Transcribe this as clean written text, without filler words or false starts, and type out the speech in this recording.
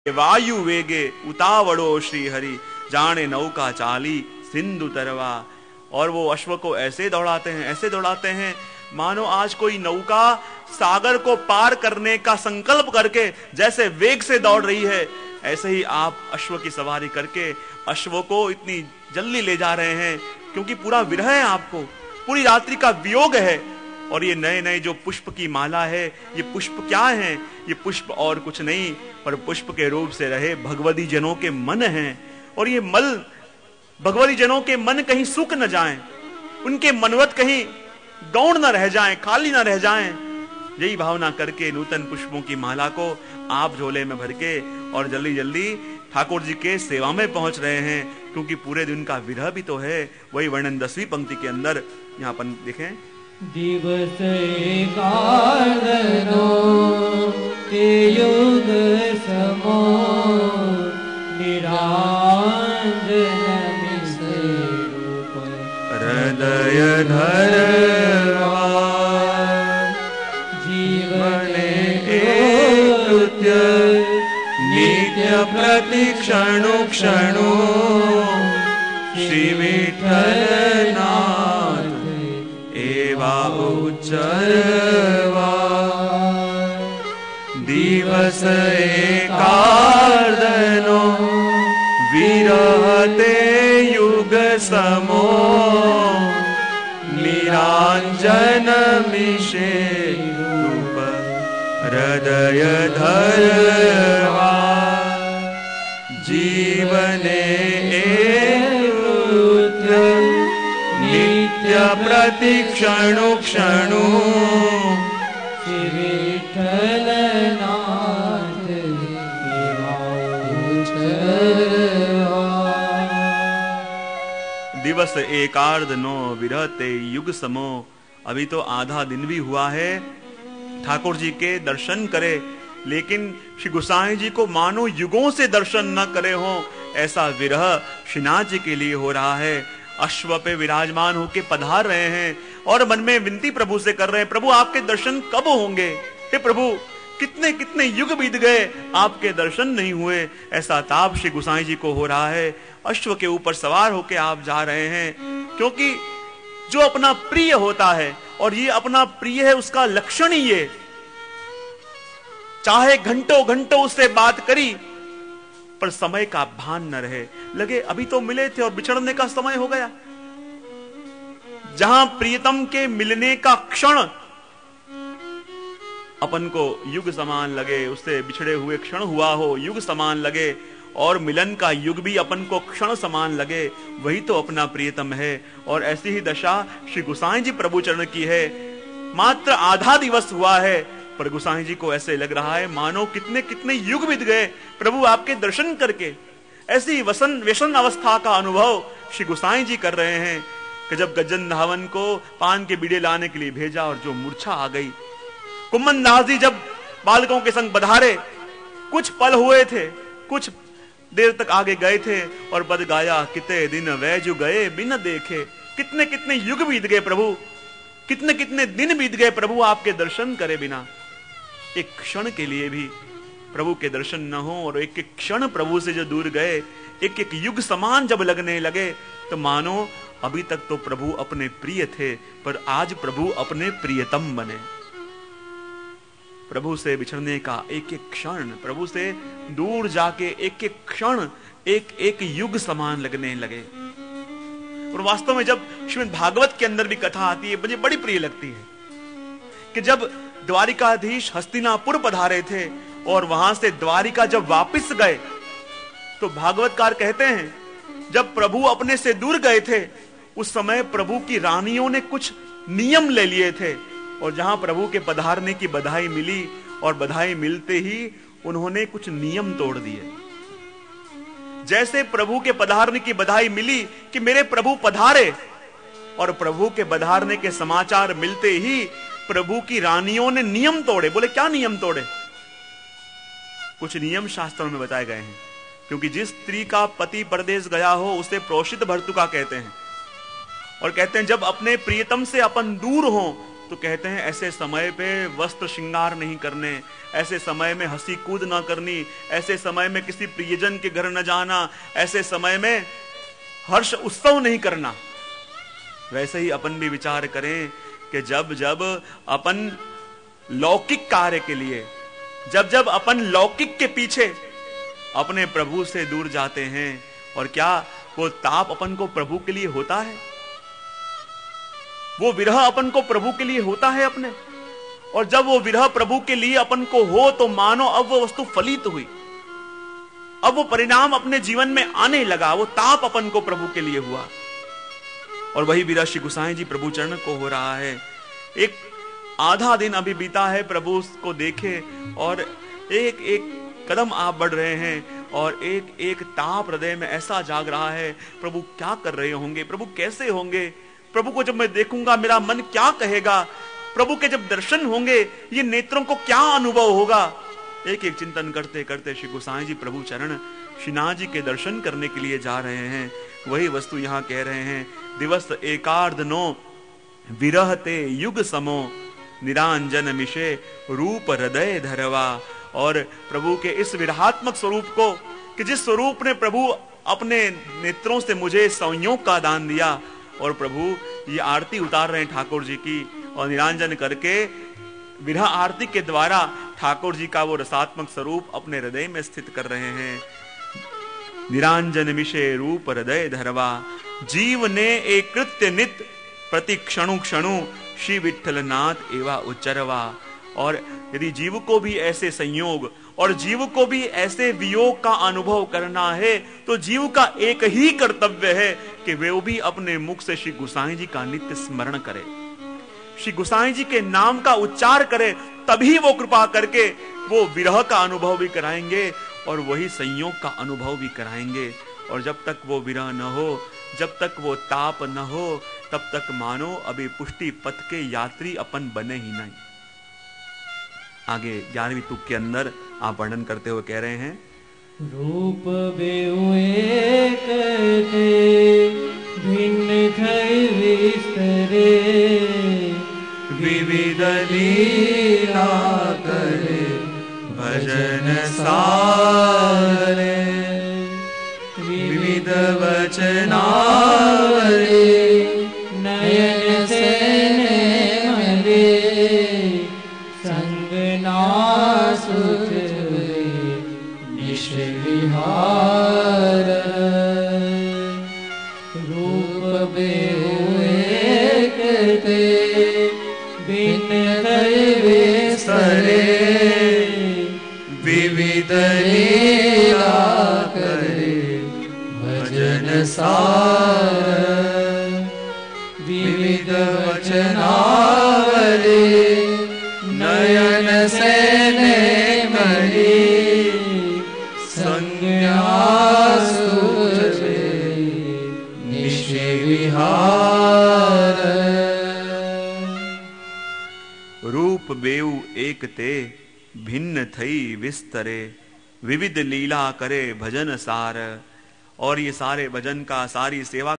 वायु वेगे उतावड़ो श्री हरि, जाने नौका चाली सिंधु तरवा। और वो अश्व को ऐसे दौड़ाते हैं, ऐसे दौड़ाते हैं, मानो आज कोई नौका सागर को पार करने का संकल्प करके जैसे वेग से दौड़ रही है, ऐसे ही आप अश्व की सवारी करके अश्व को इतनी जल्दी ले जा रहे हैं, क्योंकि पूरा विरह है आपको, पूरी रात्रि का वियोग है। और ये नए नए जो पुष्प की माला है, ये पुष्प क्या है? ये पुष्प और कुछ नहीं पर पुष्प के रूप से रहे भगवती जनों के मन हैं। और ये मल भगवती जनों के मन कहीं सूख न जाएं, उनके मनवत कहीं गौण न रह जाएं, खाली न रह जाएं। यही भावना करके नूतन पुष्पों की माला को आप झोले में भर के और जल्दी जल्दी ठाकुर जी के सेवा में पहुंच रहे हैं, क्योंकि पूरे दिन का विरह भी तो है। वही वर्णन 10वीं पंक्ति के अंदर यहाँ पर देखें। दिवस एकादनो ते युग समो, निरांजन मिसे रूप हृदय धरवा। जीवने कृत्य नित्य प्रति क्षणु क्षणु, श्री विठ्ठल नाथ एवा उच्चरवा। दिवस एकादनो विरहते युग समो, निरांजन मिशे रूप हृदय धरवा। जीवने नित्य प्रति क्षणु क्षणु, श्री विठ्ठल नाथ एवा उच्चरवा। दिवस एकार्ध नो विरहते युग समो। अभी तो आधा दिन भी हुआ है, ठाकुर जी के दर्शन करे, लेकिन श्री गोसाई जी को मानो युगों से दर्शन न करे हो, ऐसा विरह श्रीनाथ जी के लिए हो रहा है। अश्व पे विराजमान होके पधार रहे हैं और मन में विनती प्रभु से कर रहे हैं, प्रभु आपके दर्शन कब होंगे? हे प्रभु, कितने कितने युग बीत गए, आपके दर्शन नहीं हुए। ऐसा ताप श्री गोसाई जी को हो रहा है। अश्व के ऊपर सवार होके आप जा रहे हैं, क्योंकि जो अपना प्रिय होता है, और ये अपना प्रिय है, उसका लक्षण ही ये, चाहे घंटों घंटों उससे बात करी पर समय का भान न रहे, लगे अभी तो मिले थे और बिछड़ने का समय हो गया। जहां प्रियतम के मिलने का क्षण अपन को युग समान लगे, उससे बिछड़े हुए क्षण हुआ हो युग समान लगे, और मिलन का युग भी अपन को क्षण समान लगे, वही तो अपना प्रियतम है। और ऐसी ही दशा श्री गोसाई जी प्रभु चरण की है। मात्र आधा दिवस हुआ है, पर गोसाई जी को ऐसे लग रहा है मानो कितने कितने युग बीत गए प्रभु आपके दर्शन करके। ऐसी व्यसन अवस्था का अनुभव श्री गोसाई जी कर रहे हैं कि जब गजन धावन को पान के बीड़े लाने के लिए भेजा और जो मूर्छा आ गई, कुम्मन दास जी जब बालकों के संग बधारे, कुछ पल हुए थे, कुछ देर तक आगे गए थे और पद गाया, कितने दिन वैजु गए बिन देखे। कितने कितने युग बीत गए प्रभु, कितने कितने दिन बीत गए प्रभु आपके दर्शन करे बिना। एक क्षण के लिए भी प्रभु के दर्शन न हो, और एक एक क्षण प्रभु से जो दूर गए, एक एक युग समान जब लगने लगे, तो मानो अभी तक तो प्रभु अपने प्रिय थे, पर आज प्रभु अपने प्रियतम बने। प्रभु से बिछड़ने का एक एक क्षण, प्रभु से दूर जाके एक एक क्षण एक एक युग समान लगने लगे। और वास्तव में जब श्रीमद् भागवत के अंदर भी कथा आती है, मुझे बड़ी प्रिय लगती है कि जब द्वारिकाधीश हस्तिनापुर पधारे थे और वहां से द्वारिका जब वापस गए, तो भागवतकार कहते हैं जब प्रभु अपने से दूर गए थे, उस समय प्रभु की रानियों ने कुछ नियम ले लिए थे, और जहां प्रभु के पधारने की बधाई मिली, और बधाई मिलते ही उन्होंने कुछ नियम तोड़ दिए। जैसे प्रभु के पधारने की बधाई मिली कि मेरे प्रभु पधारे, और प्रभु के पधारने के समाचार मिलते ही प्रभु की रानियों ने नियम तोड़े। बोले क्या नियम तोड़े? कुछ नियम शास्त्रों में बताए गए हैं, क्योंकि जिस स्त्री का पति परदेश गया हो उसे प्रोषित भर्तुका कहते हैं, और कहते हैं जब अपने प्रियतम से अपन दूर हो तो कहते हैं ऐसे समय पे वस्त्र श्रृंगार नहीं करने, ऐसे समय में हंसी कूद ना करनी, ऐसे समय में किसी प्रियजन के घर न जाना, ऐसे समय में हर्ष उत्सव नहीं करना। वैसे ही अपन भी विचार करें कि जब जब अपन लौकिक कार्य के लिए, जब जब अपन लौकिक के पीछे अपने प्रभु से दूर जाते हैं, और क्या वो ताप अपन को प्रभु के लिए होता है? वो विरह अपन को प्रभु के लिए होता है अपने? और जब वो विरह प्रभु के लिए अपन को हो तो मानो अब वो वस्तु फलित हुई, अब वो परिणाम अपने जीवन में आने लगा, वो ताप अपन को प्रभु के लिए हुआ। और वही विरह श्री गोसाई जी प्रभु चरण को हो रहा है। एक आधा दिन अभी बीता है, प्रभु को देखे और एक एक कदम आप बढ़ रहे हैं और एक एक ताप हृदय में ऐसा जाग रहा है, प्रभु क्या कर रहे होंगे, प्रभु कैसे होंगे, प्रभु को जब मैं देखूंगा मेरा मन क्या कहेगा, प्रभु के जब दर्शन होंगे ये नेत्रों को क्या अनुभव होगा। एक एक चिंतन करते करते श्री गोसाई जी प्रभु चरण श्रीनाथ जी के दर्शन करने के लिए जा रहे हैं। वही वस्तु यहाँ कह रहे हैं, दिवस एकार्ध नो विरहते युग समो निरांजन मिशे रूप हृदय धरवा। और प्रभु के इस विरहात्मक स्वरूप को, कि जिस स्वरूप ने प्रभु अपने नेत्रों से मुझे संयोग का दान दिया, और प्रभु ये आरती उतार रहे हैं ठाकुर जी की, और निरांजन करके विरह आरती के द्वारा ठाकुर जी का वो रसात्मक स्वरूप अपने हृदय में स्थित कर रहे हैं। निरांजन मिशे रूप हृदय धरवा, जीव ने एक कृत्य नित प्रति क्षणु क्षणु श्री विठ्ठल नाथ एवा उच्चरवा। और यदि जीव को भी ऐसे संयोग और जीव को भी ऐसे वियोग का अनुभव करना है, तो जीव का एक ही कर्तव्य है कि वे भी अपने मुख से श्री गोसाई जी का नित्य स्मरण करे, श्री गोसाई जी के नाम का उच्चार करे, तभी वो कृपा करके वो विरह का अनुभव भी कराएंगे और वही संयोग का अनुभव भी कराएंगे। और जब तक वो विरह न हो, जब तक वो ताप न हो, तब तक मानो अभी पुष्टि पथ के यात्री अपन बने ही नहीं। आगे 11वीं तुक के अंदर आप वर्णन करते हुए कह रहे हैं, रूप बेउ एक ते भिन्न थई विस्तरे, विविध लीला करे भजन सारे, विविध वचनावरे नयन से मरे, संग नासुत निश विहार। रूप बेउ एक ते भिन्न थई विस्तरे, विविध लीला करे भजन सार, विविध वचनावली नयन से मरी, संज्ञा सूझे निश विहार। रूप बेउ एक ते भिन्न थई विस्तरे, विविध लीला करे भजन सार। और ये सारे भजन का, सारी सेवा